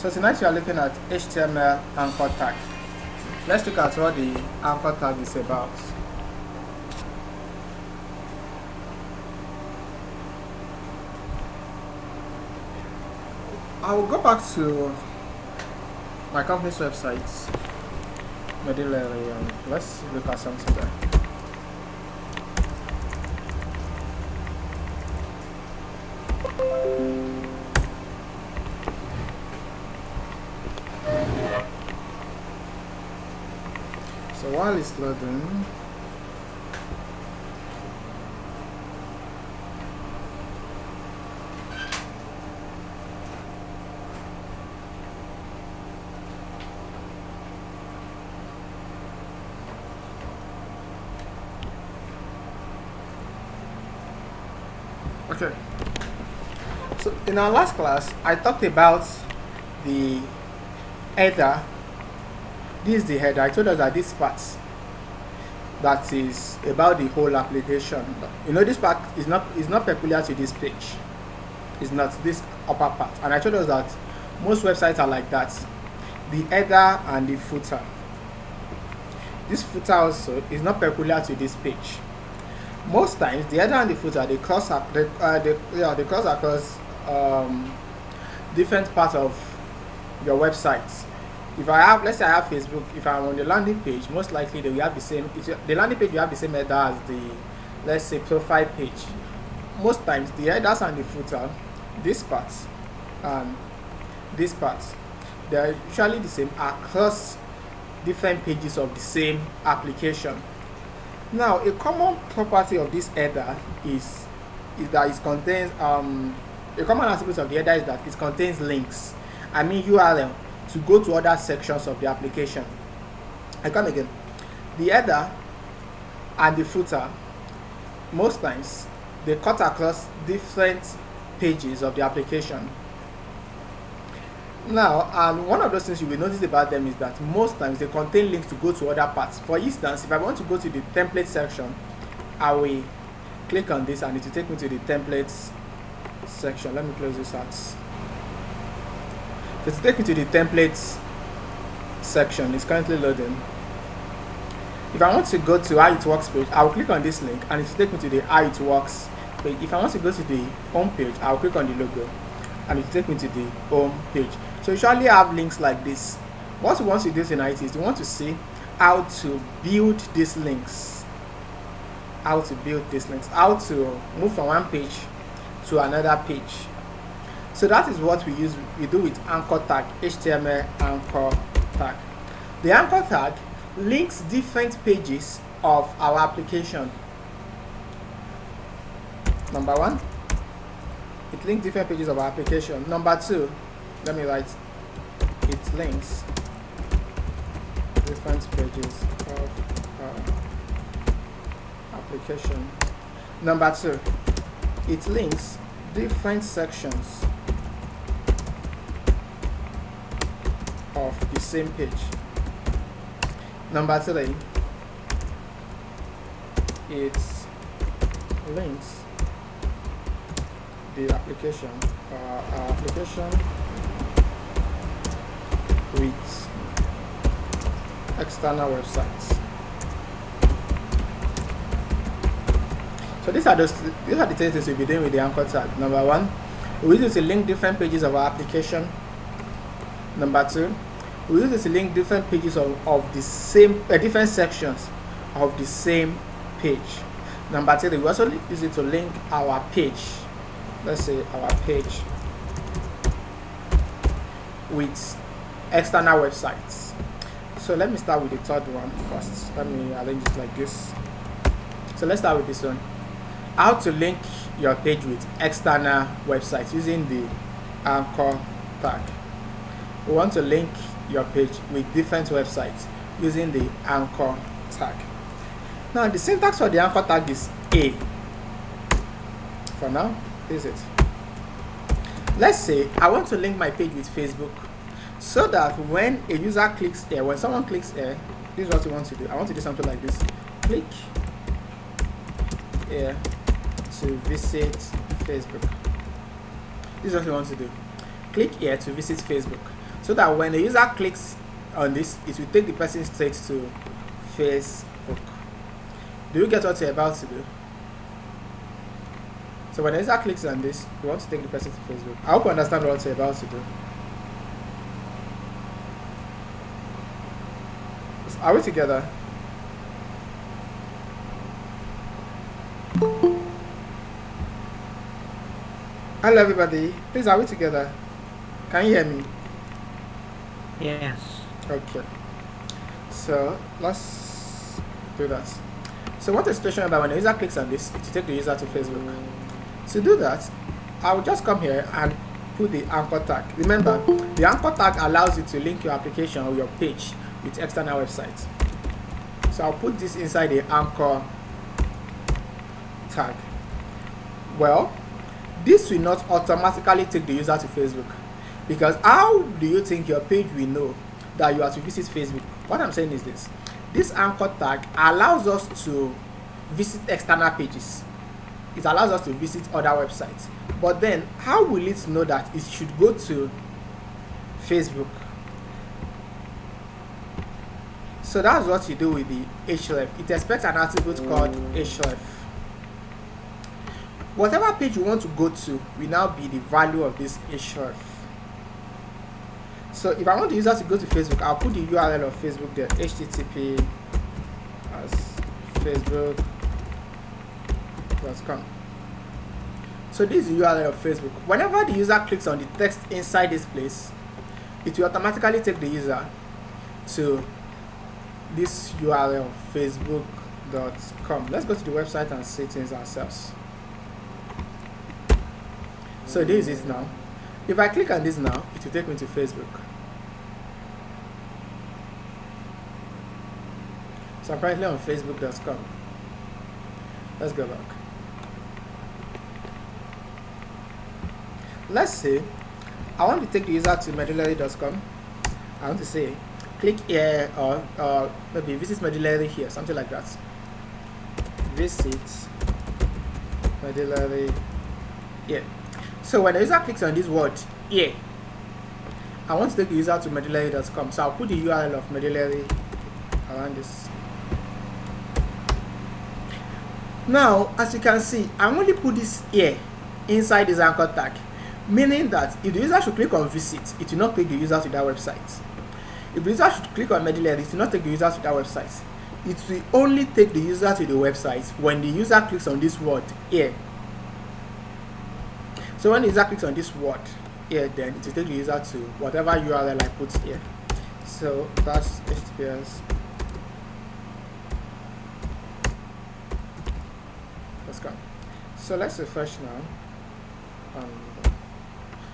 So tonight we are looking at HTML anchor tag. Let's look at what the anchor tag is about. I will go back to my company's website, Medilary, and let's look at something there. So while it's loading, okay. So in our last class, I talked about the header. This is the header. I told us that this part that is about the whole application. You know, this part is not peculiar to this page. It's not this upper part. And I told us that most websites are like that. The header and the footer. This footer also is not peculiar to this page. Most times the header and the footer they cross across different parts of your website. If I have, let's say I have Facebook, if I'm on the landing page, most likely they will have the same, the landing page will have the same header as the, let's say, profile page. Most times the headers and the footer, this part and this part, they're usually the same across different pages of the same application. Now, a common property of this header is that it contains, a common attribute of the header is that it contains links, I mean URL, to go to other sections of the application. I come again. The header and the footer, most times, they cut across different pages of the application. Now, and one of those things you will notice about them is that most times they contain links to go to other parts. For instance, if I want to go to the template section, I will click on this and it will take me to the templates section. Let me close this out. So to take me to the templates section, it's currently loading. If I want to go to how it works page, I will click on this link and it will take me to the how it works page. If I want to go to the home page, I will click on the logo and it will take me to the home page. So usually I have links like this. What we want to do tonight is we want to see how to build these links. How to move from one page to another page. So that is what we do with anchor tag, HTML anchor tag. The anchor tag links different pages of our application. Number one, it links different pages of our application. Number two, let me write, it links different pages of our application. Number two, it links different sections of the same page. Number three, it links the application, our application with external websites. So these are the things we'll be doing with the anchor tag. Number one, we use it to link different pages of our application. Number two, we use it to link different pages of the same, different sections of the same page. Number three, we also use it to link our page. Let's say our page with external websites. So let me start with the third one first. Let me arrange it like this. So let's start with this one. How to link your page with external websites using the anchor tag. We want to link your page with different websites using the anchor tag. Now the syntax for the anchor tag is A. For now, this is it. Let's say I want to link my page with Facebook, so that when a user clicks here, when someone clicks here, this is what we want to do. I want to do something like this. Click here to visit Facebook. This is what we want to do. Click here to visit Facebook. so that when the user clicks on this, it will take the person straight to Facebook. Do you get what you're about to do? So when the user clicks on this, you want to take the person to Facebook. I hope you understand what you're about to do. Are we together? Hello everybody, please, are we together? Can you hear me? Yes. Okay, so let's do that. So what is the situation about when the user clicks on this, it will take the user to Facebook. To do that, I will just come here and put the anchor tag. Remember, the anchor tag allows you to link your application or your page with external websites. So I'll put this inside the anchor tag. Well, this will not automatically take the user to Facebook, because how do you think your page will know that you are to visit Facebook? What I'm saying is this anchor tag allows us to visit external pages. It allows us to visit other websites, but then how will it know that it should go to Facebook? So that's what you do with the href. It expects an attribute called href. Whatever page you want to go to will now be the value of this href. So if I want the user to go to Facebook, I'll put the URL of Facebook there, http as facebook.com. So this is the URL of Facebook. Whenever the user clicks on the text inside this place, it will automatically take the user to this URL, facebook.com. Let's go to the website and see things ourselves. So this is it now. If I click on this now, it will take me to Facebook. So I'm currently on facebook.com. Let's go back. Let's say I want to take the user to medullary.com. I want to say click here, or maybe visit Medullary here, something like that. Visit Medullary here. So when the user clicks on this word here, I want to take the user to medullary.com. So I'll put the URL of Medullary around this. Now, as you can see, I only put this here inside this anchor tag, meaning that if the user should click on visit, it will not take the user to that website. If the user should click on Medullary, it will not take the user to that website. It will only take the user to the website when the user clicks on this word here. So when the user clicks on this word here, then it will take the user to whatever URL I put here. So that's HTTPS. Let's go. So let's refresh now.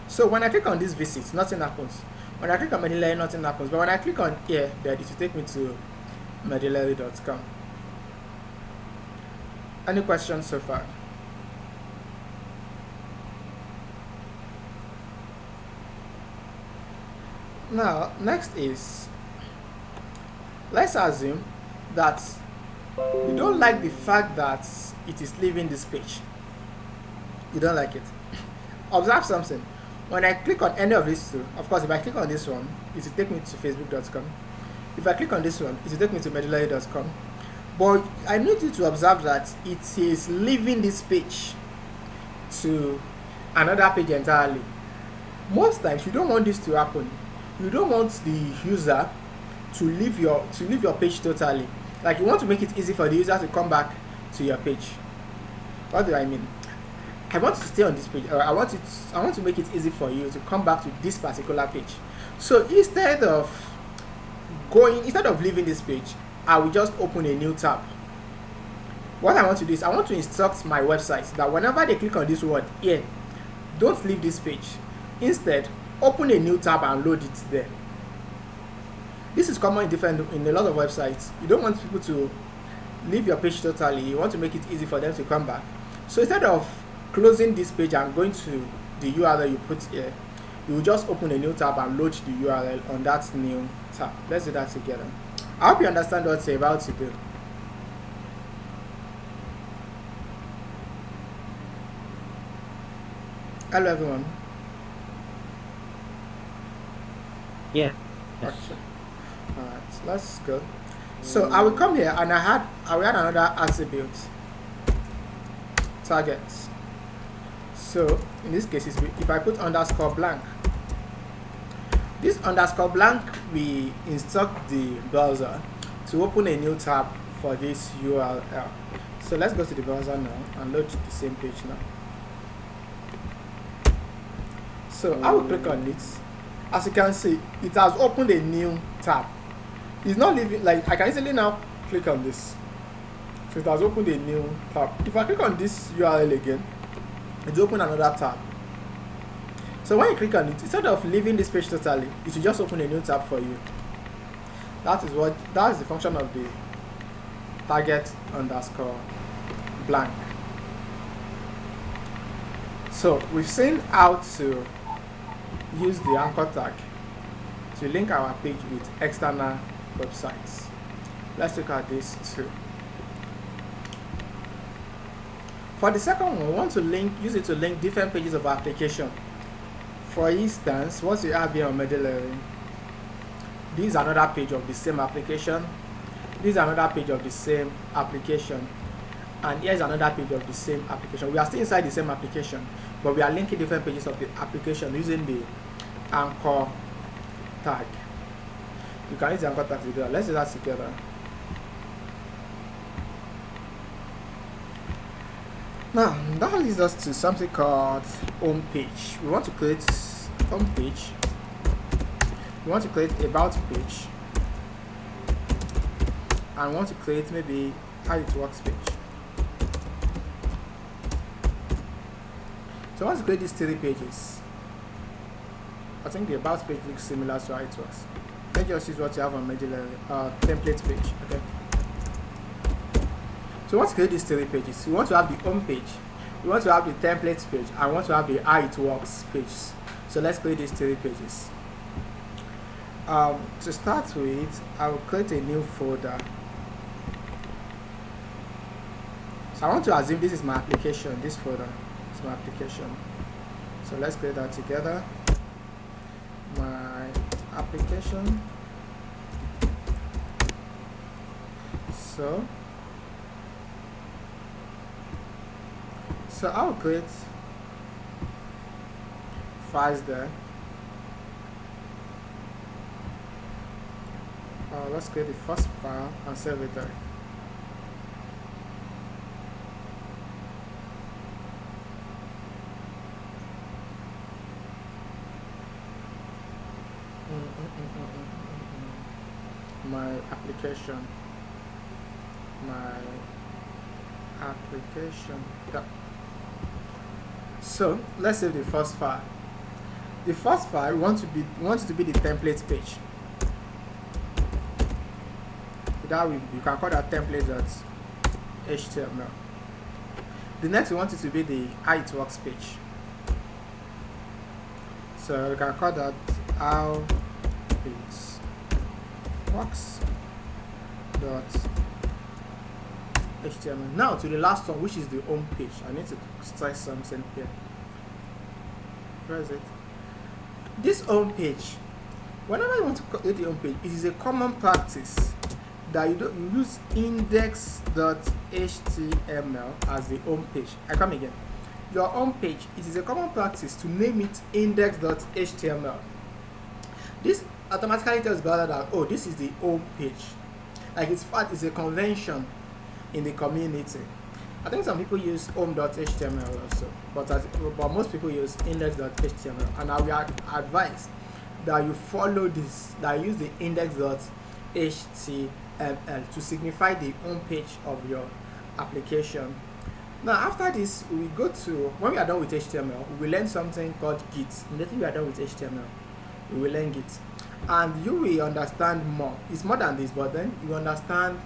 So when I click on this visit, nothing happens. When I click on Medullary, nothing happens. But when I click on here, then it will take me to medullary.com. Any questions so far? Now, next is, let's assume that you don't like the fact that it is leaving this page. You don't like it. Observe something. When I click on any of these two, of course, if I click on this one, it will take me to facebook.com. If I click on this one, it will take me to medullary.com. But I need you to observe that it is leaving this page to another page entirely. Most times, you don't want this to happen. You don't want the user to leave your page totally. Like, you want to make it easy for the user to come back to your page. What do I mean? I want to stay on this page, or I want to make it easy for you to come back to this particular page. So instead of leaving this page, I will just open a new tab. What I want to do is I want to instruct my website that whenever they click on this word here, don't leave this page. Instead, open a new tab and load it there. This is common in a lot of websites. You don't want people to leave your page totally. You want to make it easy for them to come back. So instead of closing this page and going to the URL you put here, you will just open a new tab and load the URL on that new tab. Let's do that together. I hope you understand what you're about to do. Hello everyone. Yeah. Okay. Yes. Alright, let's go. So I will come here and I will add another attribute, target. So in this case, if I put underscore blank, this underscore blank we instruct the browser to open a new tab for this URL. So let's go to the browser now and load the same page now. So I will click on it. As you can see, it has opened a new tab. It's not leaving, like I can easily now click on this. So it has opened a new tab. If I click on this URL again, it opens another tab. So when you click on it, instead of leaving this page totally, it will just open a new tab for you. That is the function of the target underscore blank. So we've seen how to use the anchor tag to link our page with external websites. Let's look at this too. For the second one, we want to use it to link different pages of our application. For instance, what we have here on Mendeley, this is another page of the same application. This is another page of the same application. And here's another page of the same application. We are still inside the same application, but we are linking different pages of the application using the anchor tag. You can use the anchor tag together. Let's do that together. Now, that leads us to something called home page. We want to create home page. We want to create about page. And we want to create maybe how it works page. So I want to create these 3 pages. I think the about page looks similar to how it works. Let's just use what you have on Mendeley template page. Okay. So we want to create these 3 pages. We want to have the home page, we want to have the template page, and we want to have the how it works page. So let's create these 3 pages. To start with, I will create a new folder. So I want to assume this is my application. This folder is my application. So let's create that together. My application. So I'll create files there. Let's create the first file and save it there. My application. Yeah. So let's save the first file. The first file we want it to be the template page. That you can call that template.html. The next we want it to be the how it works page. So we can call that how it works .html. Now to the last one, which is the home page. I need to strike something here. Where is it? This home page. Whenever you want to create the home page, it is a common practice that you use index.html as the home page. I come again. Your home page, it is a common practice to name it index.html. This automatically tells Browser that, oh, this is the home page. Like it's a convention in the community. I think some people use home.html also, but most people use index.html, and I will advise that you follow this, that you use the index.html to signify the home page of your application. Now after this, we go to, when we are done with HTML, we will learn something called Git. Immediately we are done with HTML, we will learn Git, and you will understand more. It's more than this, but then you understand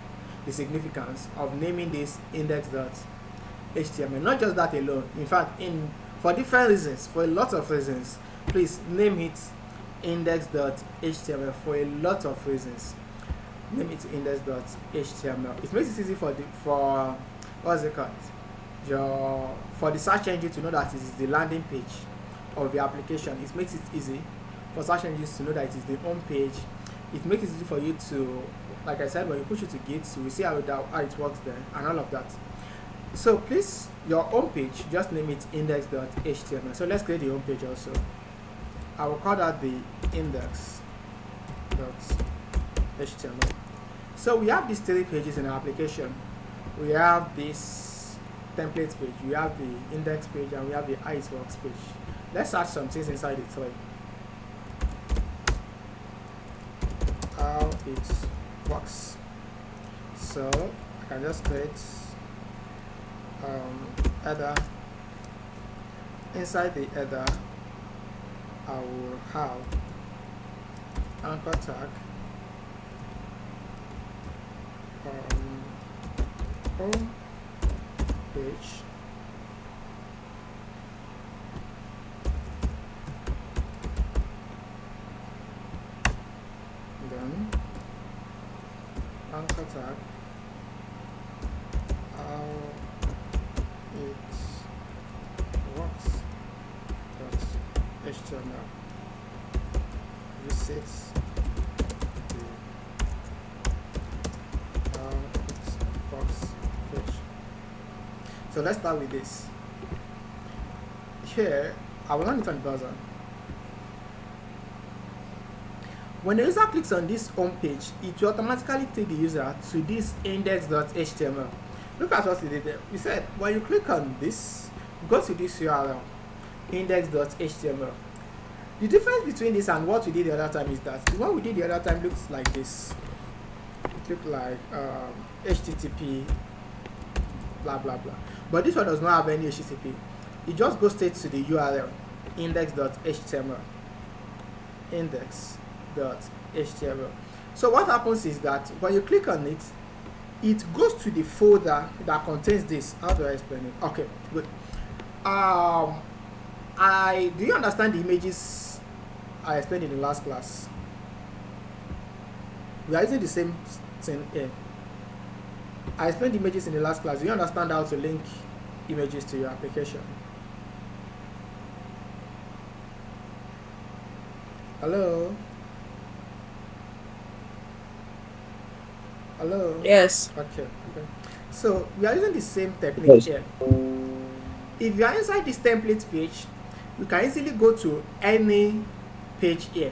the significance of naming this index.html. Not just that alone. In fact, for different reasons, for a lot of reasons, please name it index.html for a lot of reasons. Name it index.html. It makes it easy for what's it called? For the search engine to know that it is the landing page of the application. It makes it easy for search engines to know that it is the home page. It makes it easy for you to, like I said, when you push it to Git, you will see how it works there and all of that. So please, your home page, just name it index.html. So let's create the home page also. I will call that the index.html. So we have these 3 pages in our application. We have this template page, we have the index page, and we have the how it works page. Let's add some things inside the 3. How it works. So I can just create header. Inside the header, I will have anchor tag, home page, then anchor tag, how it works .html, visits the how it works page. So let's start with this. Here, I will run it on the browser. When the user clicks on this home page, it will automatically take the user to this index.html. Look at what we did there. We said when you click on this, go to this URL, index.html. The difference between this and what we did the other time is that the one we did the other time looks like this. It looks like HTTP, blah blah blah. But this one does not have any HTTP. It just goes straight to the URL, index.html. Index.html. So what happens is that when you click on it, it goes to the folder that contains this. How do I explain it? Okay, good. Do you understand the images I explained in the last class? We are using the same thing here. I explained the images in the last class. Do you understand how to link images to your application? Hello? Hello? Yes. Okay. So we are using the same technique Yes. here. If you are inside this template page, you can easily go to any page here.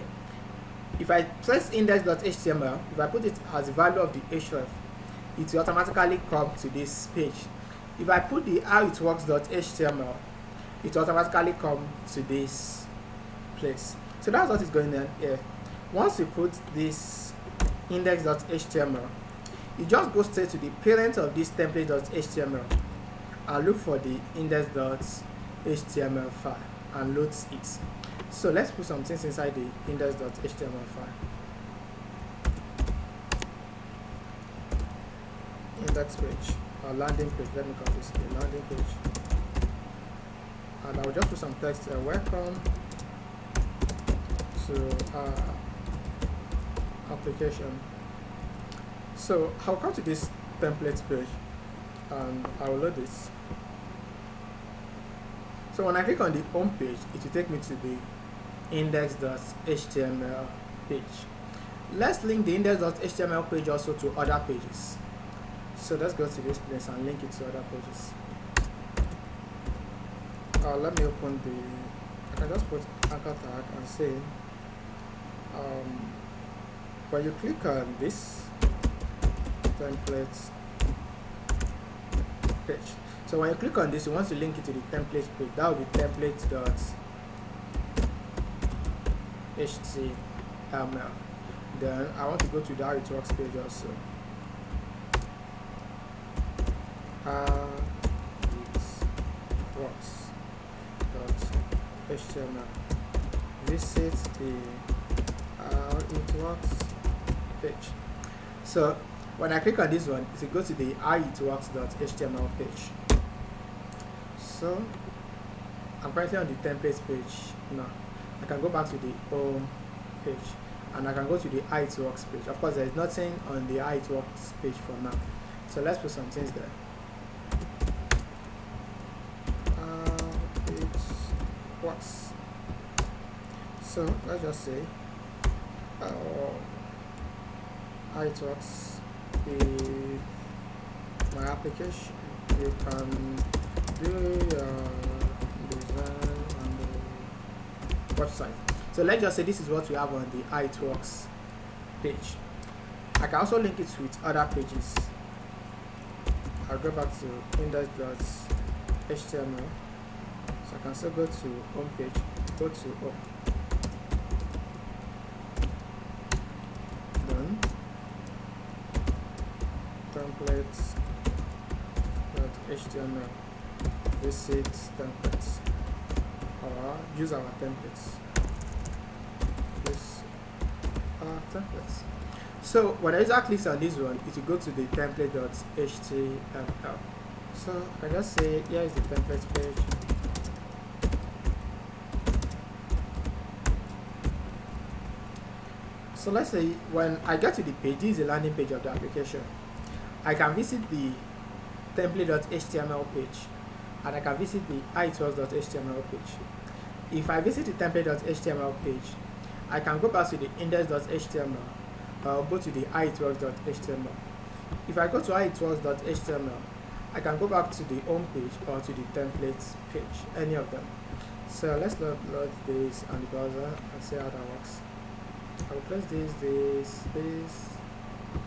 If I press index.html, if I put it as the value of the href, it will automatically come to this page. If I put the howitworks.html, it will automatically come to this place. So that's what is going on here. Once you put this index.html, you just go straight to the parent of this template.html and look for the index.html file and load it. So let's put some things inside the index.html file. Index page or landing page. Let me call this the landing page. And I will just put some text here. Welcome to our application. So I'll come to this template page and I will load this. So when I click on the home page, it will take me to the index.html page. Let's link the index.html page also to other pages. So let's go to this place and link it to other pages. Let me open the, I can just put anchor tag and say, when you click on this template page, so when you click on this, you want to link it to the template page. That will be template.html. Then I want to go to the how it works page also. How it works.html. Visit the how it works page. So when I click on this one, it will go to the how it works.html page. So I'm currently on the templates page now. I can go back to the home page and I can go to the how it works page. Of course, there is nothing on the how it works page for now. So let's put some things there. How it works. So So let's just say how it works with my application. You can do your design on the website. So let's just say this is what we have on the how it works page. I can also link it with other pages. I'll go back to index.html. So I can still go to home page, go to done, templates.html, visit templates, or use our templates. This are templates. So when I user clicks on this one, it will go to the template.html. So I can just say here is the template page. So let's say when I get to the page, this is the landing page of the application. I can visit the template.html page, and I can visit the howitworks.html page. If I visit the template.html page, I can go back to the index.html or go to the howitworks.html. If I go to howitworks.html, I can go back to the home page or to the templates page, any of them. So let's load this on the browser and see how that works. I will press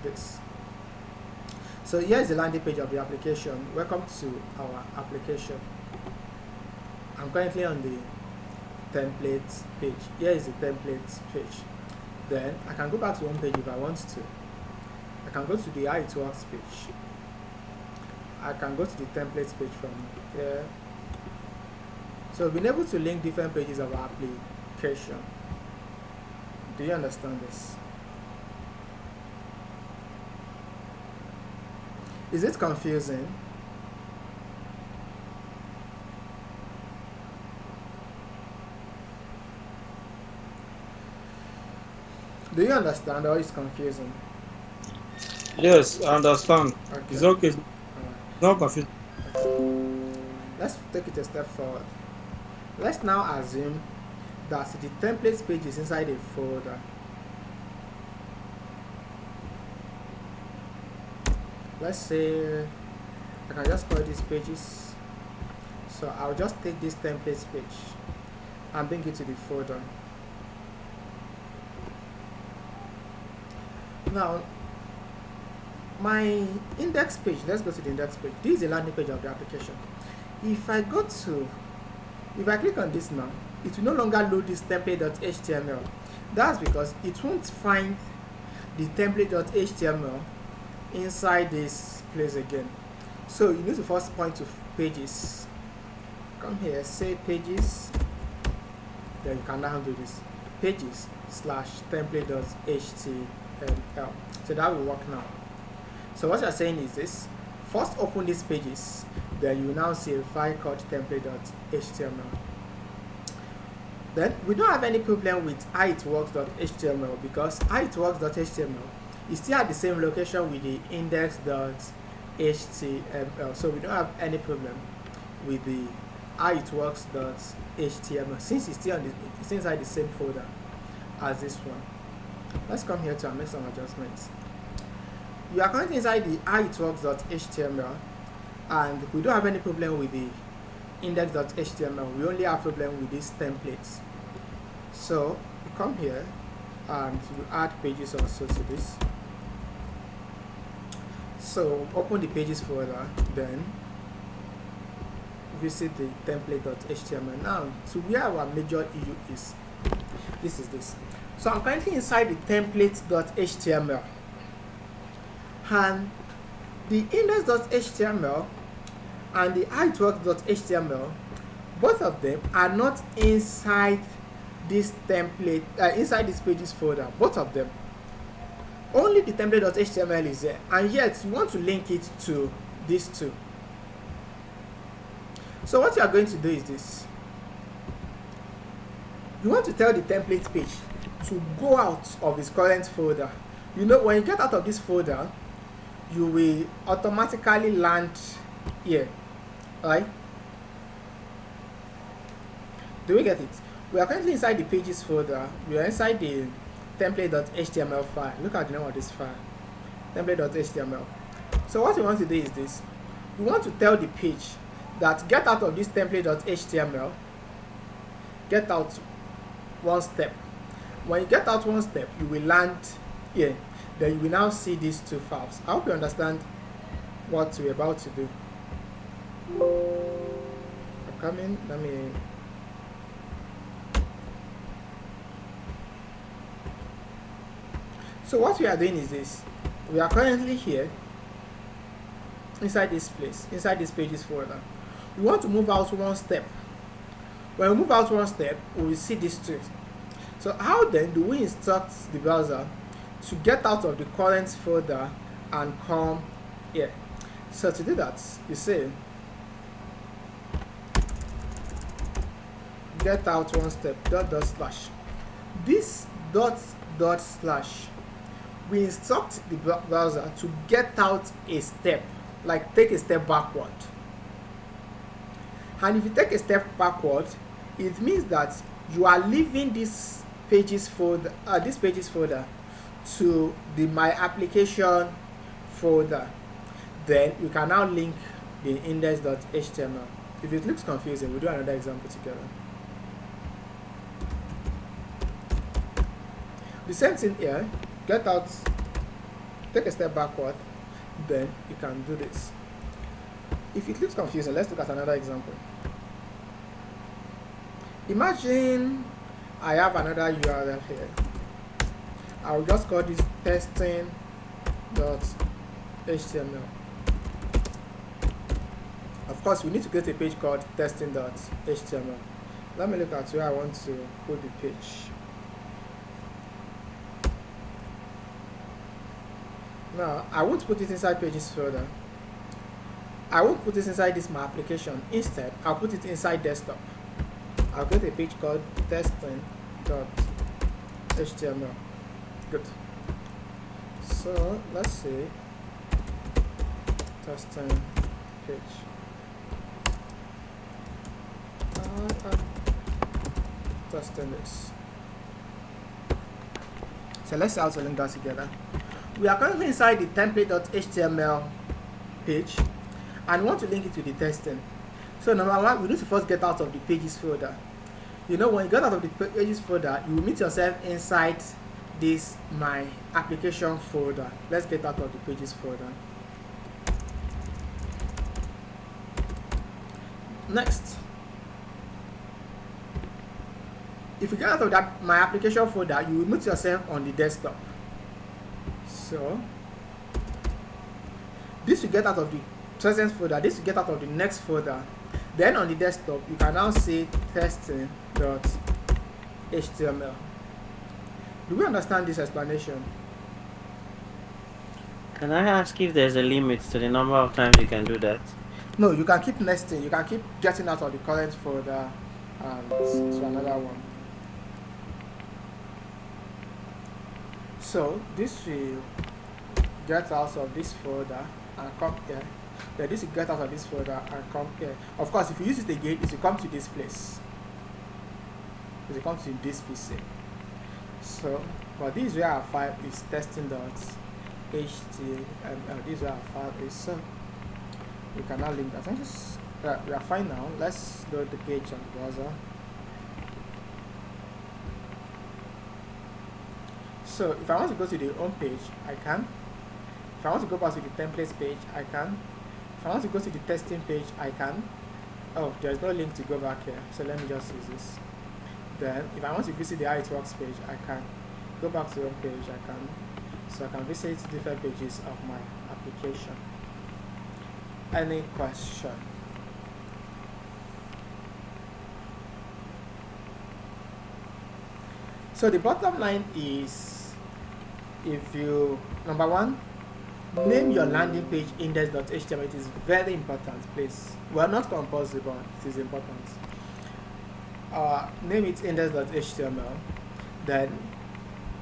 this. So here is the landing page of the application. Welcome to our application. I'm currently on the templates page. Here is the templates page. Then I can go back to home page if I want to. I can go to the how it works page. I can go to the templates page from here. So we've been able to link different pages of our application. Do you understand this? Is it confusing? Do you understand, or is it confusing? Yes, I understand. Okay. It's okay. No confused. Let's take it a step forward. Let's now assume that the templates page is inside a folder. Let's say I can just call these pages. So I'll just take this templates page and bring it to the folder. Now, my index page, let's go to the index page. This is the landing page of the application. If I click on this now, it will no longer load this template.html. That's because it won't find the template.html inside this place again. So you need to first point to pages. Come here, say pages. Then you can now do this. Pages/template.html. So that will work now. So what you're saying is this. First open these pages, then you will now see a file called template.html. Then we don't have any problem with howitworks.html because howitworks.html is still at the same location with the index.html. So we don't have any problem with the howitworks.html since it's still inside the same folder as this one. Let's come here to make some adjustments. You are currently inside the howitworks.html and we don't have any problem with the index.html. We only have problem with these templates. So you come here and you add pages also to this. So open the pages folder, then visit the template.html. Now to where our major issue is, this is this. So I'm currently inside the templates.html and the index.html and the howitworks.html, both of them are not inside this template, inside this pages folder. Both of them. Only the template.html is there, and yet you want to link it to these two. So what you are going to do is this. You want to tell the template page to go out of its current folder. You know, when you get out of this folder, you will automatically land here, right? Do we get it? We are currently inside the pages folder. We are inside the template.html file. Look at the name of this file, template.html. So what we want to do is this. We want to tell the page that get out of this template.html, get out one step. When you get out one step, you will land here. Then you will now see these two files. I hope you understand what we're about to do. I'm coming. Let me. So what we are doing is this. We are currently here inside this place, inside this pages folder. We want to move out one step. When we move out one step, we will see these two. So how then do we instruct the browser to get out of the current folder and come here? So to do that, you say get out one step // this // we instruct the browser to get out a step, like take a step backward. And if you take a step backward, it means that you are leaving this pages folder to the my application folder. Then you can now link the index.html. If it looks confusing, we'll do another example together. The same thing here. Get out, take a step backward, then you can do this. If it looks confusing, let's look at another example. Imagine I have another URL here. I will just call this testing.html. Of course, we need to create a page called testing.html. Let me look at where I want to put the page. Now, I won't put it inside pages folder. I won't put it inside this my application. Instead, I'll put it inside desktop. I'll create a page called testing.html. Good. So let's see testing page. Testing this. So let's see how to link that together. We are currently inside the template.html page and want to link it to the testing. So number one, we need to first get out of the pages folder. You know, when you get out of the pages folder, you will meet yourself inside this my application folder. Let's get out of the pages folder. Next, if you get out of that my application folder, you will meet yourself on the desktop. So this will get out of the present folder, this will get out of the next folder. Then on the desktop, you can now see testing.html. Do we understand this explanation? Can I ask if there's a limit to the number of times you can do that? No, you can keep nesting. You can keep getting out of the current folder and to another one. So this will get out of this folder and come here. Then this will get out of this folder and come here. Of course, if you use it again, it will come to this place. It will come to this PC. So, but this is where our file is testing.html. This is where our file is. So we can now link that. I think we are fine now. Let's load the page on the browser. So if I want to go to the home page, I can. If I want to go back to the templates page, I can. If I want to go to the testing page, I can. Oh, there's no link to go back here, so let me just use this. Then if I want to visit the How It Works page, I can. Go back to the home page, I can. So I can visit different pages of my application. Any question? So the bottom line is, if you, number one, name your landing page index.html. It is very important, please. Well, not compulsory, but it is important. Name it index.html. Then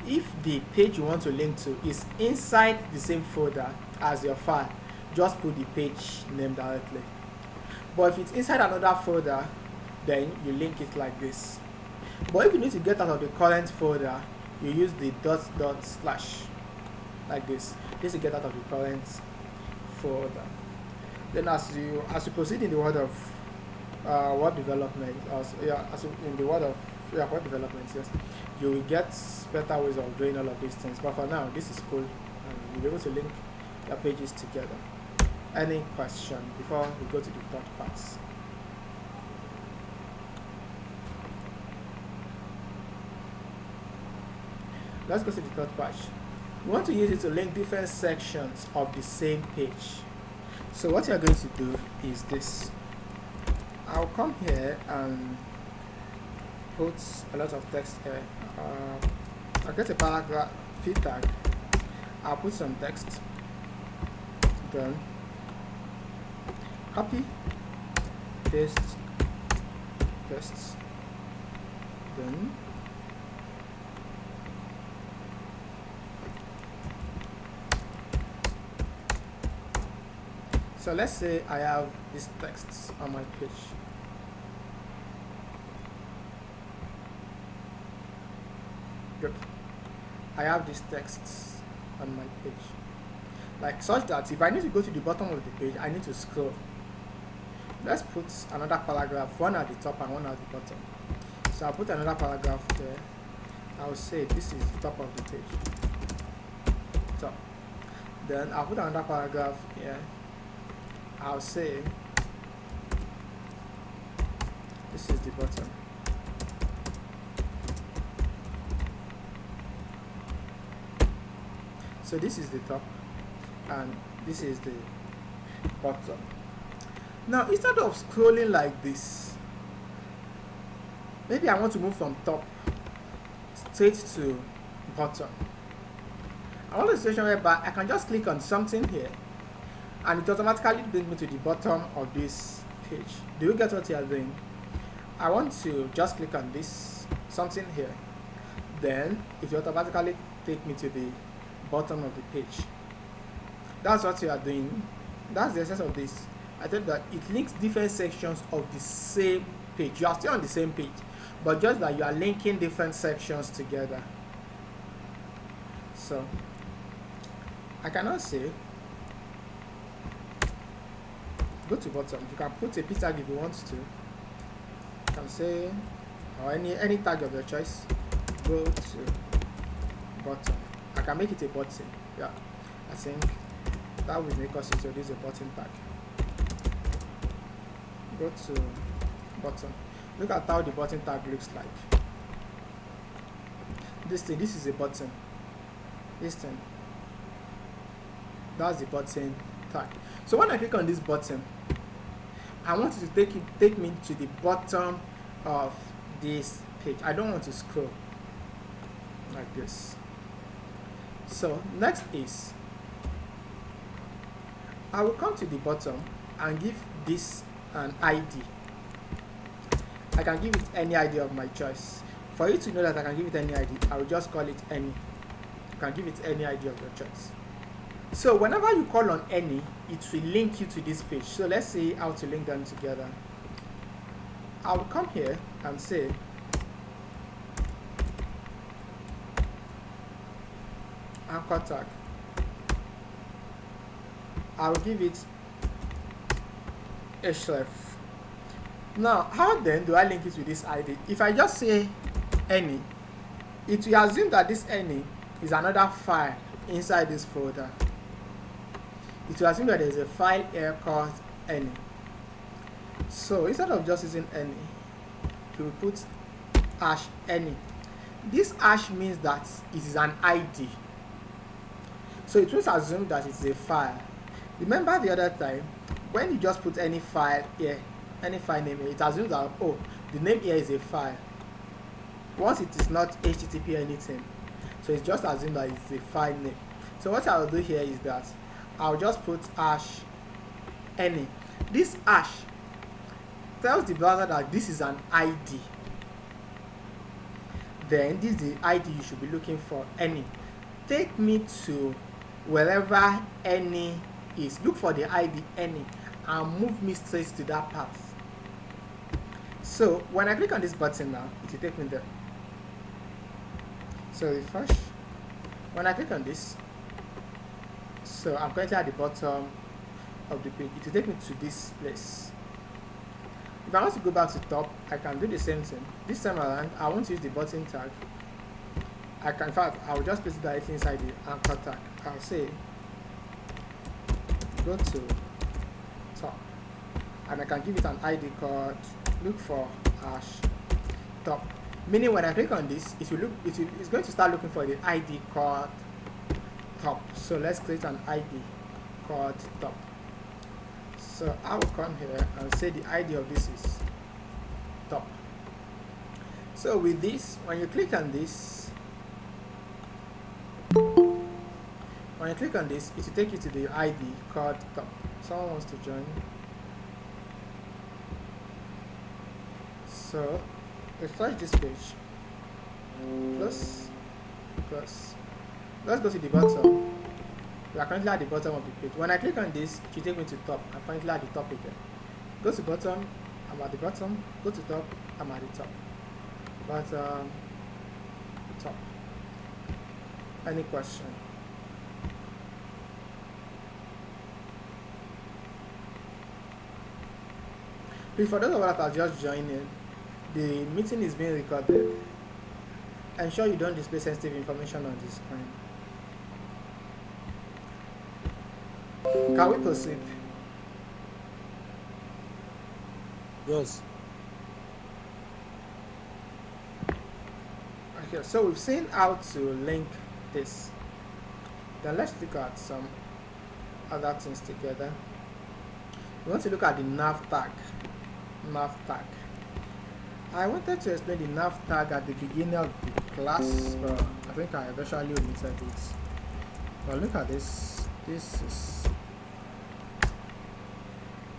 if the page you want to link to is inside the same folder as your file, just put the page name directly. But if it's inside another folder, then you link it like this. But if you need to get out of the current folder, you use the dot slash like this. This to get out of the current folder. Then as you proceed in the world of word development, in the world of word development, yes, you will get better ways of doing all of these things. But for now, this is cool, and you'll be able to link your pages together. Any question before we go to the third part? Let's go to the third part. We want to use it to link different sections of the same page. So what you're going to do is this. I'll come here and put a lot of text here. I'll get a paragraph p tag. I'll put some text. Then copy, paste. Then so let's say I have these texts on my page. Good. I have these texts on my page. Like such that if I need to go to the bottom of the page, I need to scroll. Let's put another paragraph, one at the top and one at the bottom. So I'll put another paragraph there. I'll say this is the top of the page. Top. Then I'll put another paragraph here. I'll say this is the bottom. So this is the top and this is the bottom. Now instead of scrolling like this, maybe I want to move from top straight to bottom. I want a situation whereby I can just click on something here and it automatically brings me to the bottom of this page. Do you get what you are doing? I want to just click on this something here, then it will automatically take me to the bottom of the page. That's what you are doing. That's the essence of this. I thought that it links different sections of the same page. You are still on the same page, but just that you are linking different sections together. So I cannot say go to bottom. You can put a p tag if you want to. You can say or any tag of your choice. Go to bottom. I can make it a button. Yeah, I think that will make us introduce a button tag. Go to button. Look at how the button tag looks like. This is a button. This thing, that's the button tag. So when I click on this button, I want it to take me to the bottom of this page. I don't want to scroll like this. So next is I will come to the bottom and give this an ID. I can give it any ID of my choice. For you to know that I can give it any ID, I will just call it any. You can give it any ID of your choice. So whenever you call on any, it will link you to this page. So let's see how to link them together. I will come here and say anchor tag. I will give it href. Now, how then do I link it with this ID? If I just say any, it will assume that this any is another file inside this folder. It will assume that there is a file here called any. So instead of just using any, we will put hash any. This hash means that it is an ID. So it will assume that it's a file. Remember the other time when you just put any file here, any file name here, it assumes that oh, the name here is a file. Once it is not HTTP anything, so it's just assumed that it's a file name. So what I will do here is that I'll just put hash any. This hash tells the browser that this is an ID. Then this is the ID you should be looking for, any. Take me to wherever any is. Look for the ID any and move me straight to that path. So when I click on this button now, it will take me there. So refresh. When I click on this, so I'm currently at the bottom of the page. It will take me to this place. If I want to go back to top, I can do the same thing. This time around, I want to use the button tag. I can, in fact, I will just place it directly inside the anchor tag. I'll say go to top, and I can give it an ID called look for hash top. Meaning when I click on this, it's going to start looking for the ID called top. So let's create an ID called top. So I will come here and say the ID of this is top. So with this, when you click on this, it will take you to the ID called top. Someone wants to join. So refresh this page. Plus. Let's go to the bottom. We are currently at the bottom of the page. When I click on this, it will take me to top. I'm currently at the top again. Go to bottom, I'm at the bottom. Go to top, I'm at the top. Bottom, top. Any question? Please, for those of us that are just joining, the meeting is being recorded. Ensure you don't display sensitive information on the screen. Can we proceed? Yes. Okay, so we've seen how to link this. Then let's look at some other things together. We want to look at the nav tag. Nav tag. I wanted to explain the nav tag at the beginning of the class, but I think I eventually omitted it. But look at this. This is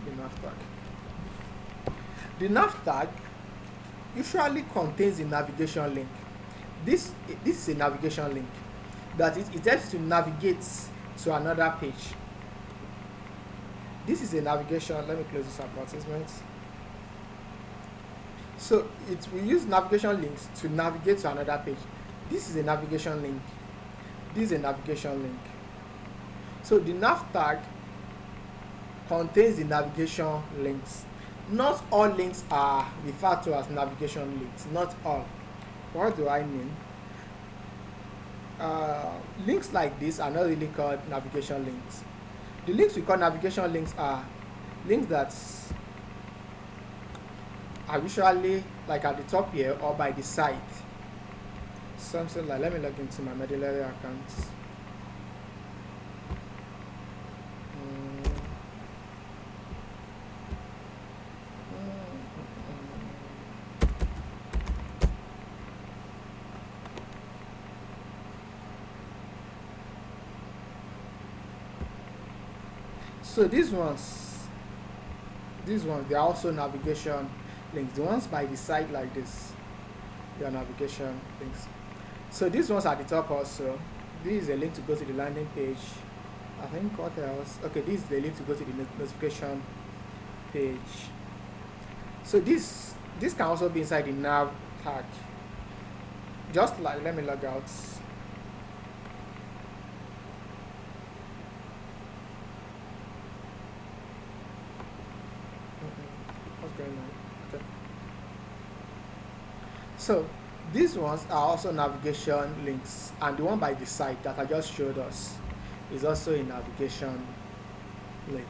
the nav tag. The nav tag usually contains a navigation link. This is a navigation link that it helps to navigate to another page. This is a navigation. Let me close this advertisement. So we use navigation links to navigate to another page. This is a navigation link. This is a navigation link. So the nav tag contains the navigation links. Not all links are referred to as navigation links. Not all. What do I mean? Links like this are not really called navigation links. The links we call navigation links are links that are usually like at the top here or by the side. Something like, let me log into my Medullary account. So these ones, they are also navigation links. The ones by the side like this, they are navigation links. So these ones at the top also. This is a link to go to the landing page. I think what else? Okay, this is the link to go to the notification page. So this can also be inside the nav tag. Just like, let me log out. What's going on? Okay. So these ones are also navigation links, and the one by the side that I just showed us is also a navigation link.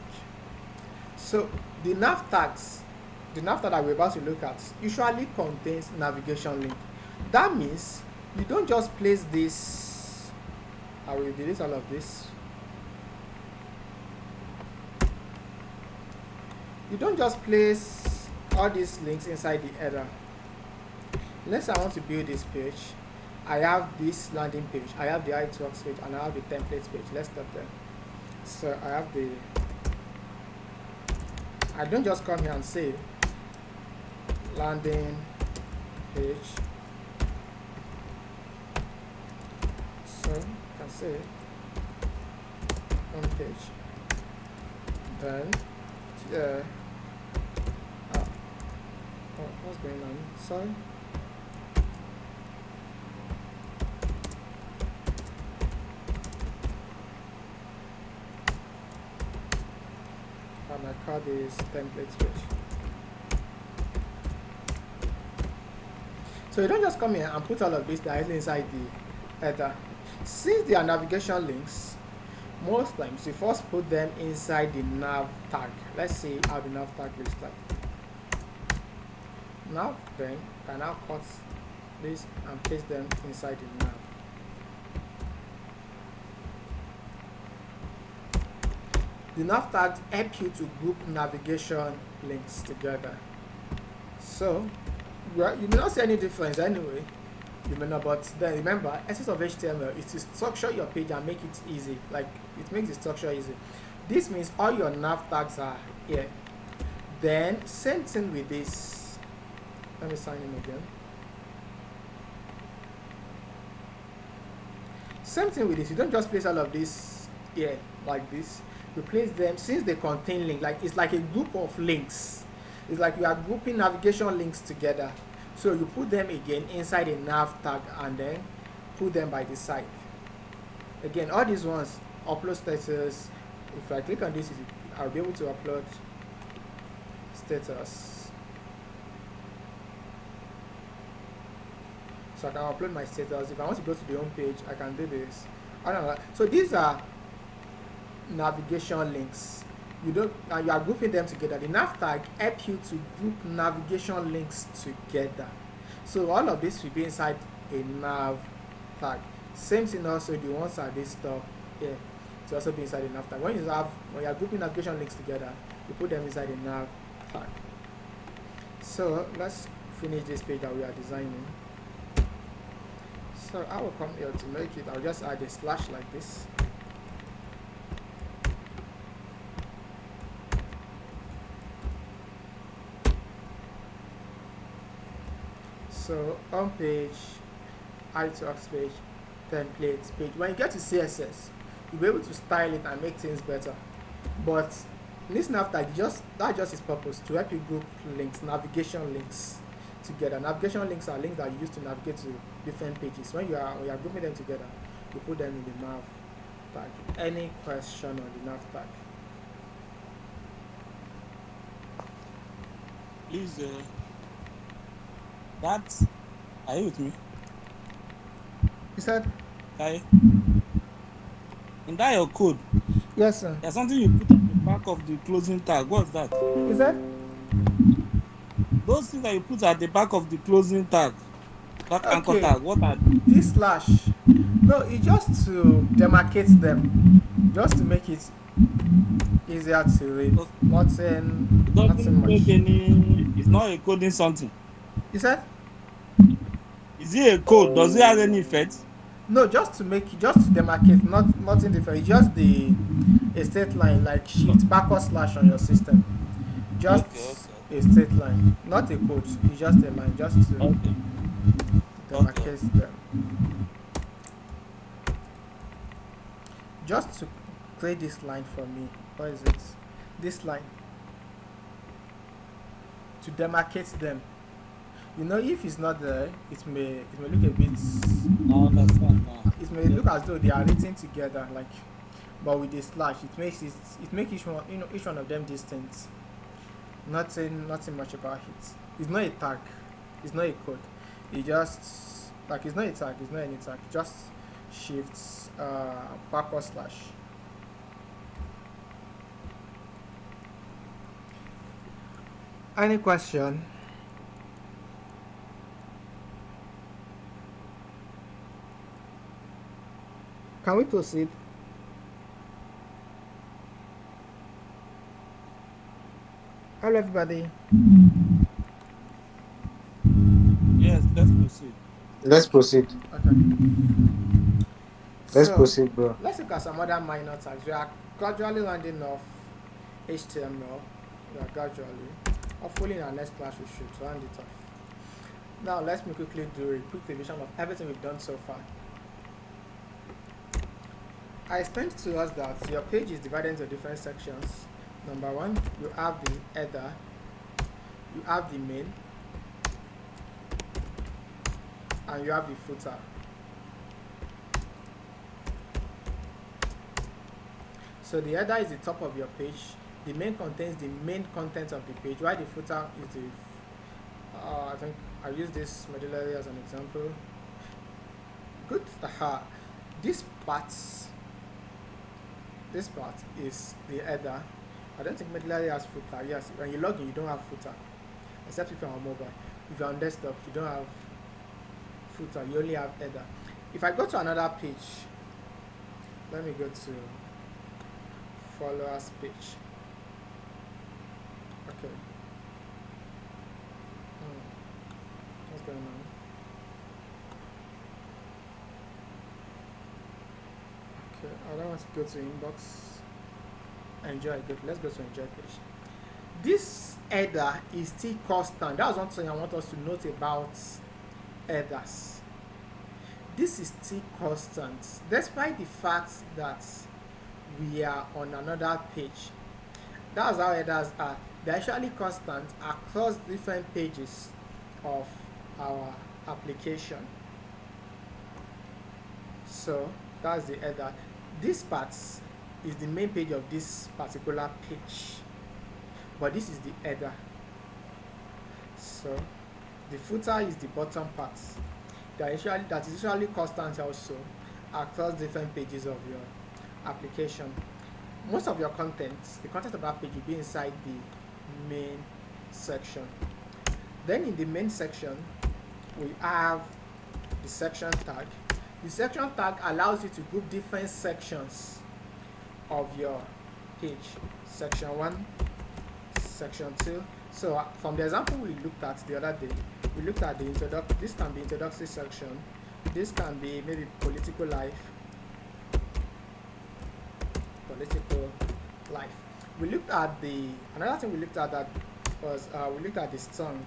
So the nav tags, the nav tag that we're about to look at usually contains navigation link. That means you don't just place this. I will delete all of this. You don't just place all these links inside the header. Let's say I want to build this page. I have this landing page, I have the iTalks page, and I have the templates page. Let's start there. So I have the, I don't just come here and say landing page. So I can say home page. Then Oh, what's going on? Sorry. And I call this template page. So you don't just come here and put all of this directly inside the header. Since they are navigation links, most times you first put them inside the nav tag. Let's see how the nav tag looks like. Now then, you can now cut this and paste them inside the nav. The nav tags help you to group navigation links together. So you may not see any difference anyway. You may not, but then remember, essence of HTML is to structure your page and make it easy. Like, it makes the structure easy. This means all your nav tags are here. Then same thing with this. Let me sign in again. Same thing with this. You don't just place all of this here like this. You place them, since they contain links, like it's like a group of links. It's like you are grouping navigation links together. So you put them again inside a nav tag and then put them by the side. Again, all these ones, upload status. If I click on this, I'll be able to upload status. So I can upload my status. If I want to go to the home page, I can do this. I don't know. So these are navigation links. You are grouping them together. The nav tag help you to group navigation links together. So all of this will be inside a nav tag. Same thing also, the ones are this stuff here to also be inside the nav tag. When you are grouping navigation links together, you put them inside the nav tag. So let's finish this page that we are designing. So I will come here to make it. I'll just add a slash like this. So on page, add to Ox page, templates page. When you get to CSS, you'll be able to style it and make things better. But this nav tag, that just its purpose to help you group links, navigation links together. Navigation links are links that you use to navigate to different pages. When you are grouping them together, you put them in the nav tag. Any question on the nav tag? Please, are you with me? You said? Hi. In that your code, Yes, sir. there's something you put at the back of the closing tag. What's that? You said? Those things that you put at the back of the closing tag, that anchor Okay. tag, what are This slash, no, it's just to demarcate them, just to make it easier to read. Okay. Nothing It doesn't make much. it's not a coding something. You said? Is it a code? Does it have any effect? No, just to demarcate, nothing different. It's just a straight line, like shift backward slash on your system. Just Okay. a straight line, not a code. It's just a line, just to Okay. demarcate them. Just to create this line for me. What is it? This line. To demarcate them. You know, if it's not there, it may look a bit. I understand now. It may look as though they are written together, like, but with a slash, it makes each one, each one of them distinct. Nothing much about it. It's not a tag. It's not a code. It just, like, it's not a tag. It's not any tag. Just shifts backward slash. Any question? Can we proceed? Hello, everybody. Yes, let's proceed. Let's proceed. Okay. Let's So, proceed, bro. let's look at some other minor tags. We are gradually rounding off HTML. We are gradually. Hopefully, in our next class, we should round it off. Now, let's quickly do a quick revision of everything we've done so far. I explained to us that your page is divided into different sections. Number one, you have the header, you have the main, and you have the footer. So the header is the top of your page. The main contains the main content of the page, while the footer is the I think I use this medullary as an example. Good. This part is the header. I don't think medullary has footer. Yes, when you log in, you don't have footer, except if you're on mobile. If you're on desktop, you don't have footer. You only have header. If I go to another page, let me go to followers page. Okay. What's going on? Okay, I don't want to go to inbox. Enjoy. Good. Let's go to enjoy page. This header is still constant. That was one thing I want us to note about headers. This is still constant, despite the fact that we are on another page. That's how headers are. They're actually constant across different pages of our application. So that's the header. This part is the main page of this particular page, but this is the header. So the footer is the bottom part. That is usually constant also across different pages of your application. Most of your content, the content of that page will be inside the main section. Then in the main section, we have the section tag. The section tag allows you to group different sections of your page. Section 1, section 2. So from the example we looked at the other day, we looked at the introductory. This can be introductory section. This can be maybe political life. We looked at another thing we looked at that was we looked at the song.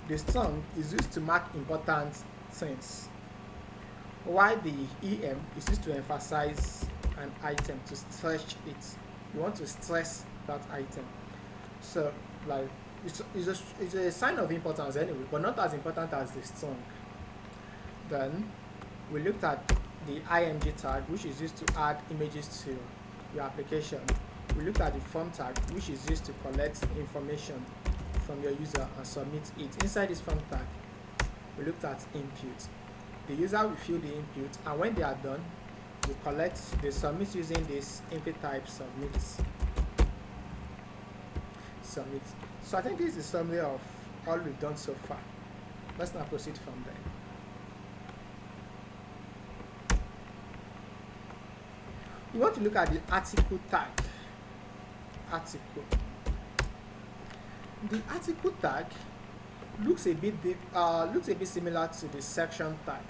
The song is used to mark important things, while the EM is used to emphasize an item, to stretch it. You want to stress that item. So like it's a sign of importance anyway, but not as important as the song. Then we looked at the IMG tag, which is used to add images to your application. We looked at the form tag, which is used to collect information from your user and submit it. Inside this form tag, we looked at input. The user will fill the input, and when they are done, they submit using this input type submit. So I think this is a summary of all we've done so far. Let's now proceed from there. We want to look at the article tag. The article tag looks a bit similar to the section tag,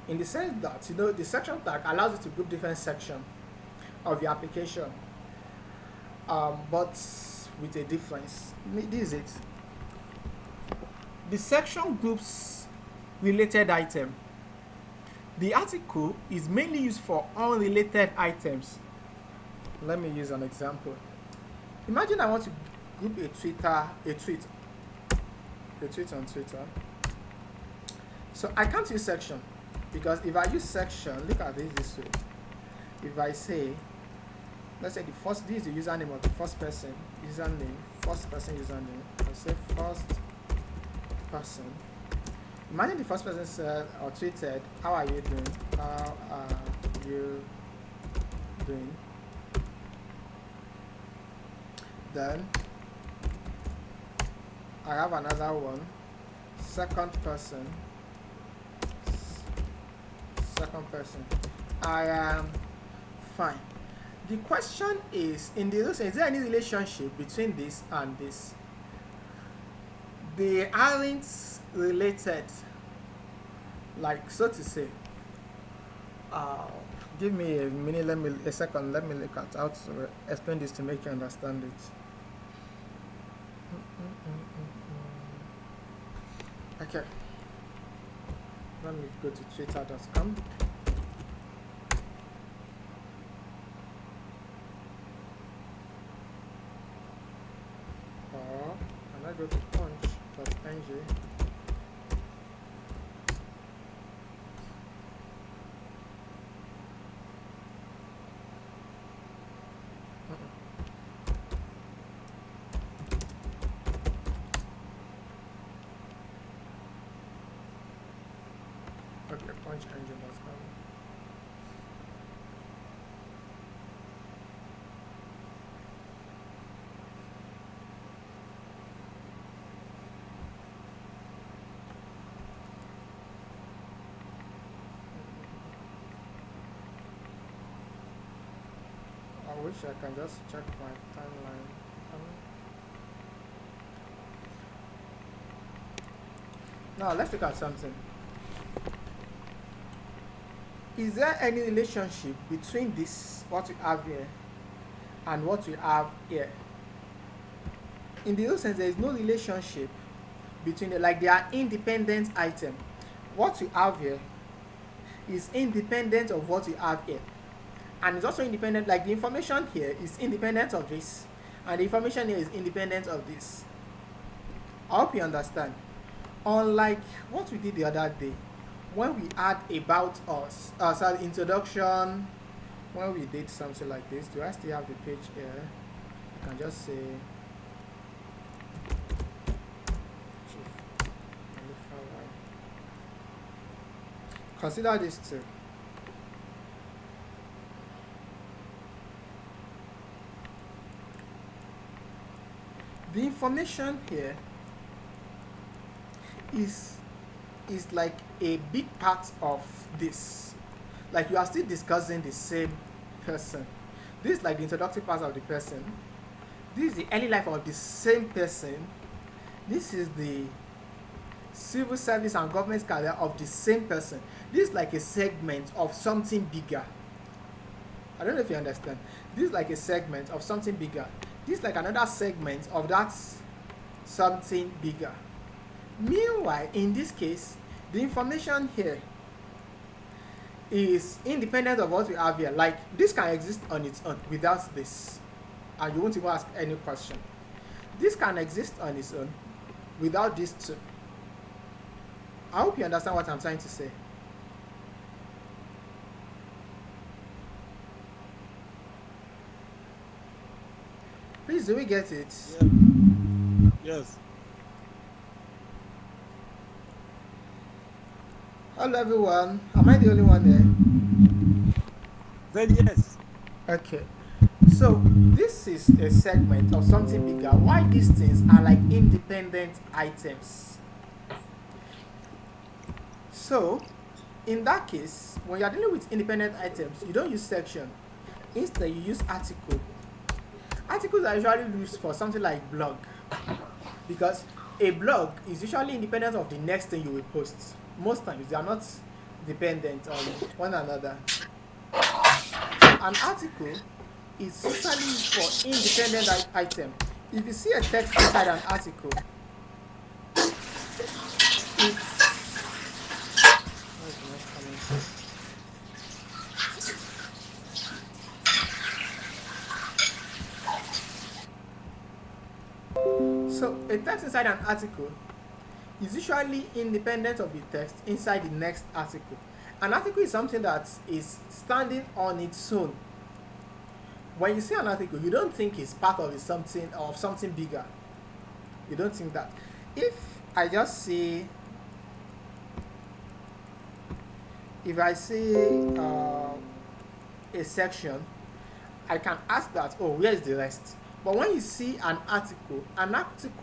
in the sense that the section tag allows you to group different sections of your application, but with a difference. This is it. The section groups related item. The article is mainly used for unrelated items. Let me use an example. Imagine I want to group a tweet on Twitter. So I can't use section, because if I use section, look at this way. If I say, let's say this is the username of the first person username. I'll say first person. Imagine the first person said or tweeted, "How are you doing? How are you doing?" Then I have another one, second person. I am fine. The question is, is there any relationship between this and this? They aren't related, like, so to say. Give me a minute, a second, let me look at how to explain this to make you understand it. Okay, let me go to twitter.com. Or can I go to punch.ng? Okay, punchengine.com. I wish I can just check my timeline. Now let's look at something. Is there any relationship between this, what we have here, and what we have here? In the real sense, there is no relationship between it, like they are independent items. What we have here is independent of what we have here, and it's also independent, like the information here is independent of this, and the information here is independent of this. I hope you understand. Unlike what we did the other day, when we had about us, sorry, introduction, when we did something like this. Do I still have the page here? I can just say consider this too. The information here is like a big part of this. Like you are still discussing the same person. This is like the introductory part of the person. This is the early life of the same person. This is the civil service and government career of the same person. This is like a segment of something bigger. I don't know if you understand. This is like a segment of something bigger. This is like another segment of that something bigger. Meanwhile, in this case, the information here is independent of what we have here. Like this can exist on its own without this, and you won't even ask any question. This can exist on its own without this too. I hope you understand what I'm trying to say. Please, do we get it? Yeah. Yes. Hello everyone. Am I the only one there? Then yes. Okay. So this is a segment of something bigger. Why these things are like independent items? So in that case, when you are dealing with independent items, you don't use section. Instead, you use article. Articles are usually used for something like blog, because a blog is usually independent of the next thing you will post. Most times they are not dependent on one another. An article is usually used for independent item. If you see a text inside an article, it's so a text inside an article is usually independent of the text inside the next article. An article is something that is standing on its own. When you see an article, you don't think it's part of something bigger. You don't think that. If I see a section, I can ask that, oh, where is the rest? But when you see an article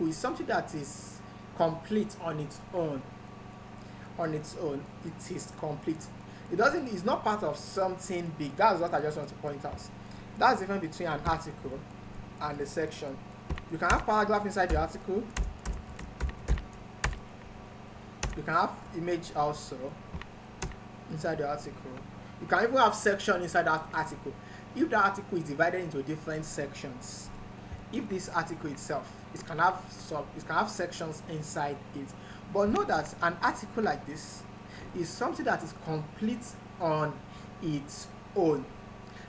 is something that is complete on its own. On its own, it is complete. It's not part of something big. That's what I just want to point out. That's the difference between an article and a section. You can have paragraph inside the article. You can have image also inside the article. You can even have section inside that article. If the article is divided into different sections, if this article itself, it can have sections inside it. But know that an article like this is something that is complete on its own.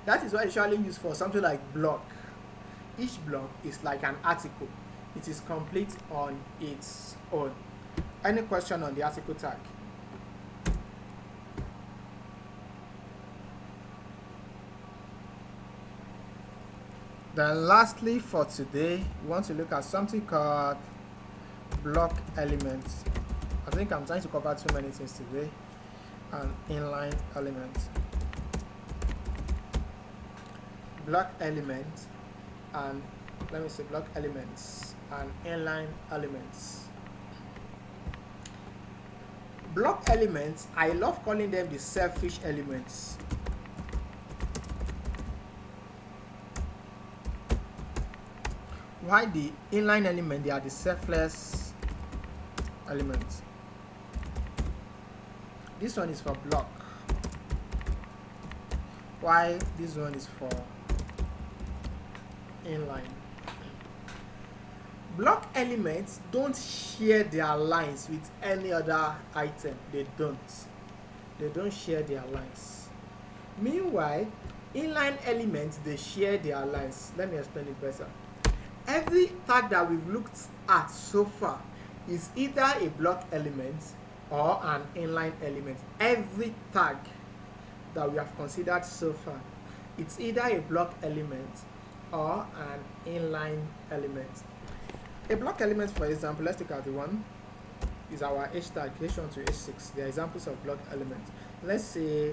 That is why it's usually used for something like blog. Each blog is like an article. It is complete on its own. Any question on the article tag? Then lastly for today, we want to look at something called block elements. I think I'm trying to cover too many things today. and inline element. Block element and block elements and inline elements. Block elements, I love calling them the selfish elements. Why the inline element, they are the selfless elements. This one is for block. Why this one is for inline. Block elements don't share their lines with any other item. They don't share their lines. Meanwhile, inline elements, they share their lines. Let me explain it better. Every tag that we've looked at so far is either a block element or an inline element. Every tag that we have considered so far, it's either a block element or an inline element. A block element, for example, let's look at the one, is our H tag, H1 to H6. They are examples of block elements. Let's say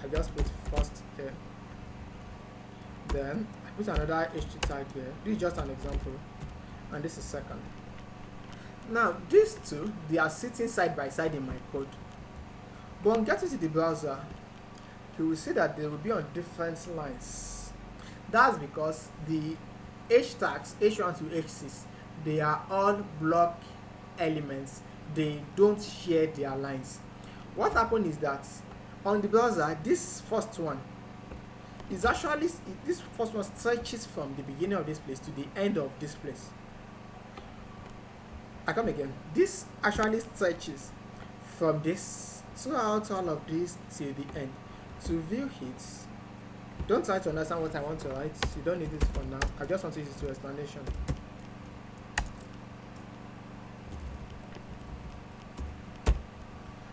I just put first here, then I put another H2 tag here. This is just an example, and this is second. Now these two, they are sitting side by side in my code, but on getting to the browser, you will see that they will be on different lines. That's because the H tags, H1 to H6, they are all block elements. They don't share their lines. What happened is that on the browser, this first one is actually, this first one stretches from the beginning of this place to the end of this place. I come again. This actually stretches from this throughout all of this till the end. To view it, don't try to understand what I want to write. You don't need it for now. I just want to use it to explanation.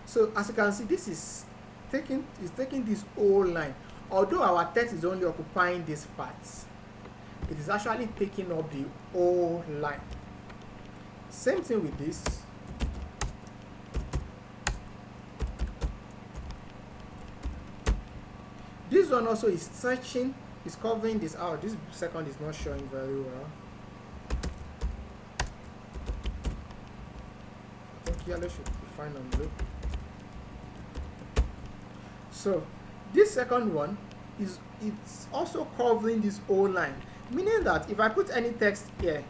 So as you can see, this is taking this whole line. Although our text is only occupying this part, it is actually taking up the whole line. Same thing with this. This one also is stretching, is covering this out. This second is not showing very well. I think yellow should be fine on blue. So this second one it's also covering this whole line, meaning that if I put any text here,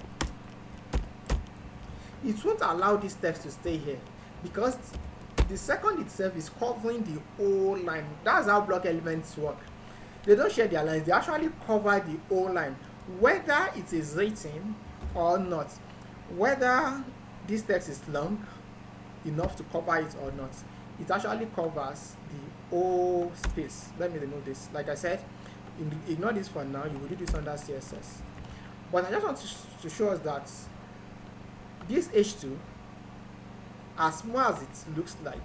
it won't allow this text to stay here because the second itself is covering the whole line. That's how block elements work. They don't share their lines. They actually cover the whole line, whether it is written or not, whether this text is long enough to cover it or not. It actually covers the whole space. Let me remove this. Like I said, ignore this for now. You will do this under CSS. But I just want to show us that this H2, as small as it looks like,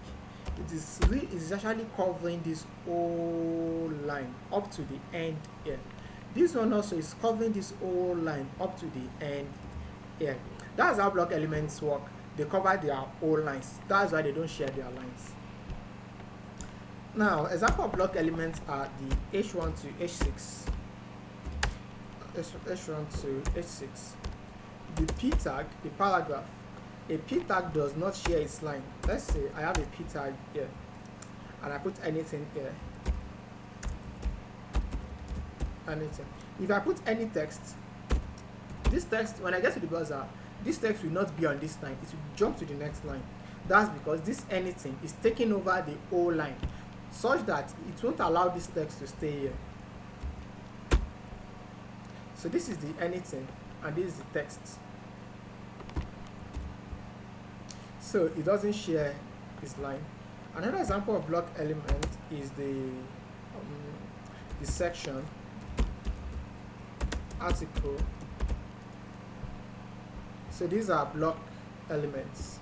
it is actually covering this whole line up to the end here. This one also is covering this whole line up to the end here. That's how block elements work. They cover their whole lines. That's why they don't share their lines. Now, example of block elements are the H1 to H6. H1 to H6. The P tag, the paragraph. A P tag does not share its line. Let's say I have a P tag here, and I put anything here. Anything. If I put any text, this text, when I get to the browser, this text will not be on this line. It will jump to the next line. That's because this anything is taking over the whole line, such that it won't allow this text to stay here. So this is the anything, and this is the text. So it doesn't share its line. Another example of block element is the section, article. So these are block elements.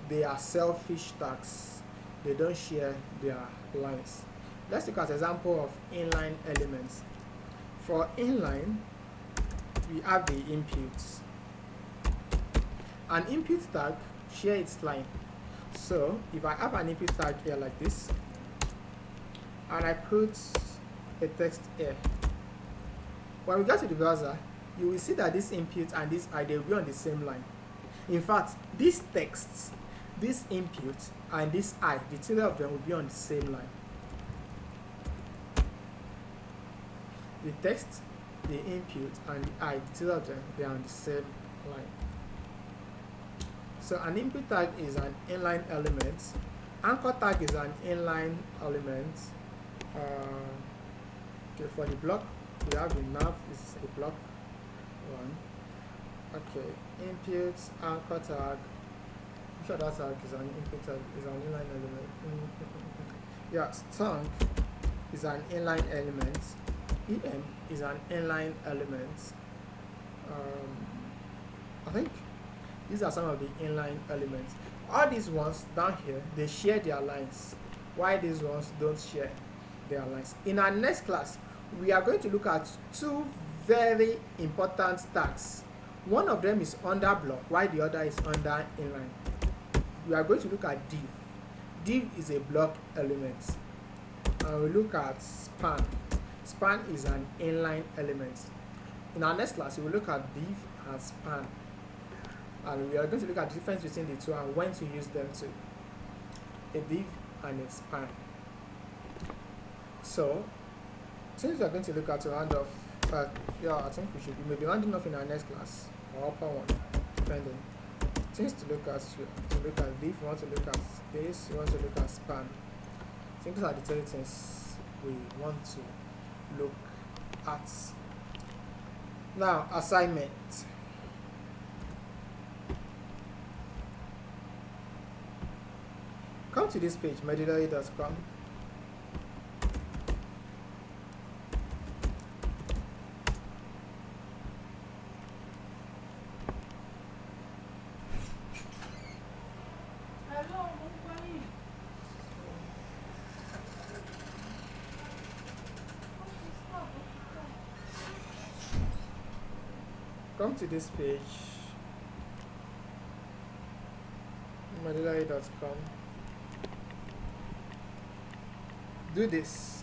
They are selfish tags. They don't share their lines. Let's look at an example of inline elements. For inline, we have the inputs. An input tag share its line. So if I have an input tag here like this, and I put a text here, when we get to the browser, you will see that this input and this I will be on the same line. In fact, this text, this input, and this I, the three of them will be on the same line. The text, the input, and the I, the three of them, they are on the same line. So an input tag is an inline element. Anchor tag is an inline element. Okay, for the block, we have the nav is a block one. Okay, input anchor tag. I'm sure that tag is an input tag, is an inline element. Yeah, strong is an inline element. EM is an inline element. I think these are some of the inline elements. All these ones down here, they share their lines. Why these ones don't share their lines? In our next class, we are going to look at two very important tags. One of them is under block, while the other is under inline. We are going to look at div. Div is a block element. And we look at span. Span is an inline element. In our next class, we will look at div and span. And we are going to look at the difference between the two and when to use them too. A div and a span. So, since we are going to look at to round off, yeah, I think we should be maybe rounding off in our next class or upper one, depending. Things to look at: div, we want to look at space, we want to look at span. I think these are the three things we want to look at. Now, assignment. Come to this page, medidary.com. Come to this page, medidary.com. Do this.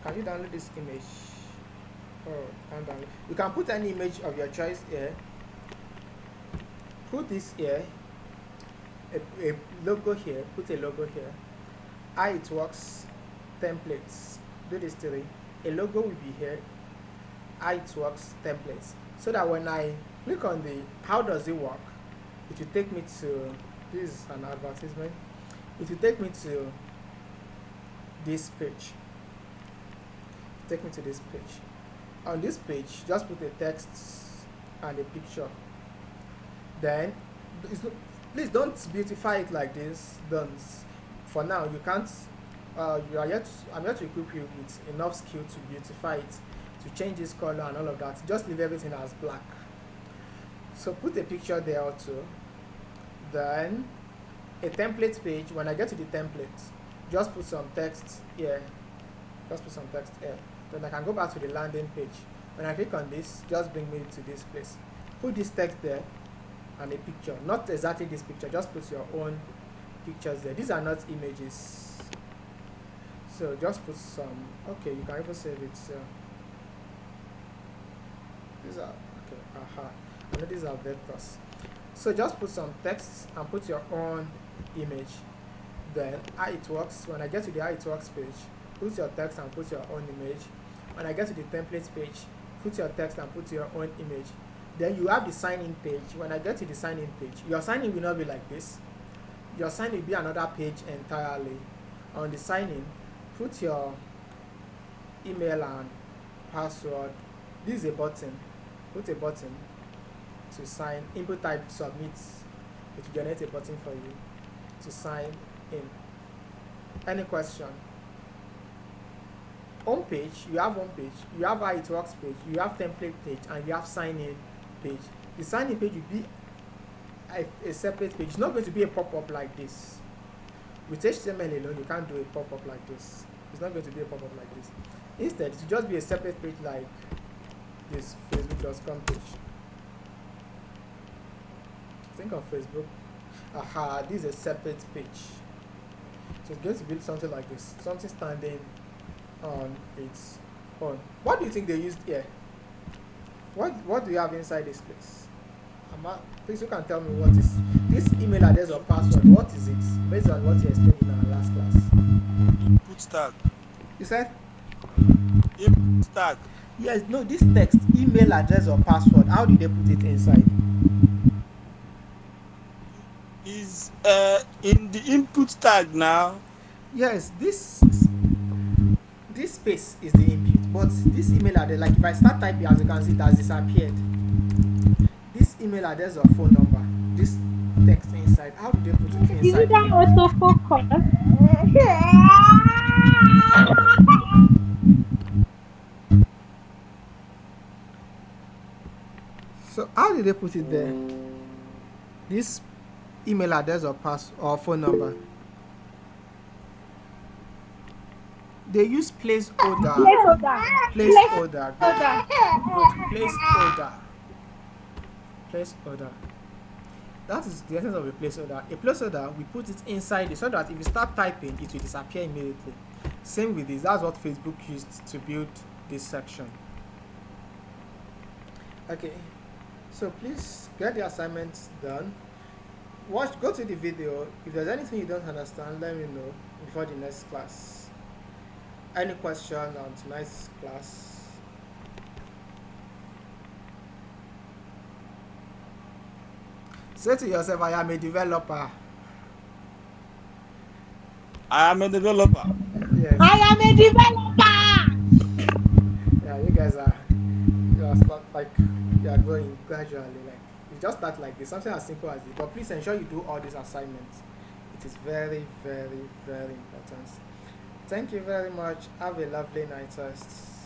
Can you download this image? Oh, you can't download. You can put any image of your choice here. Put this here. A logo here. Put a logo here. How it works. Templates. Do this three. A logo will be here. How it works. Templates. So that when I click on the how does it work, it will take me to, this is an advertisement. It will take me to this page. Take me to this page. On this page, just put a text and a picture. Then, please don't beautify it like this. Don't. For now, you can't. I'm yet to equip you with enough skill to beautify it, to change this color and all of that. Just leave everything as black. So put a picture there also. Then a template page. When I get to the template, just put some text here. Then I can go back to the landing page. When I click on this, just bring me to this place. Put this text there and a picture. Not exactly this picture, just put your own pictures there. These are not images. So just put some, okay, you can even save it. These are, okay, I know these are vectors. So just put some text and put your own image. Then how it works, when I get to the how it works page, put your text and put your own image. When I get to the templates page, put your text and put your own image. Then you have the sign in page. When I get to the sign in page, your sign in will not be like this. Your sign in will be another page entirely. On the sign in, put your email and password. This is a button. Put a button to sign. Input type submit. It will generate a button for you to sign in. Any question? Home page, you have home page, you have how it works page, you have template page, and you have sign in page. The sign in page will be a separate page. It's not going to be a pop-up like this. With HTML alone, you can't do a pop-up like this. It's not going to be a pop-up like this. Instead, it will just be a separate page like this facebook.com page. Think of Facebook. Aha, this is a separate page. So it's going to be something like this, something standing on its own. What do you think they used here? What do you have inside this place? Please, you can tell me what is this email address or password. What is it? Based on what you explained in our last class. Input tag. You said Input tag. yes. No, this text, email address or password. How did they put it inside? Is in the input tag now. Yes, this space is the input, but this email address, like if I start typing, as you can see, it has disappeared. This email address or phone number, this text inside, how do they put it Is inside? it that autofocus? So how did they put it there? This email address or or phone number. They use placeholder. Placeholder. Good. Placeholder. That is the essence of a placeholder. A placeholder, we put it inside it so that if you start typing, it will disappear immediately. Same with this. That's what Facebook used to build this section. Okay. So please get the assignments done. Go to the video. If there's anything you don't understand, let me know before the next class. Any question on tonight's class? Say to yourself, I am a developer. I am a developer. Yes. I am a developer. Yeah, you are going gradually. Like you just start like this, something as simple as this. But please ensure you do all these assignments. It is very, very, very important. Thank you very much. Have a lovely night rest.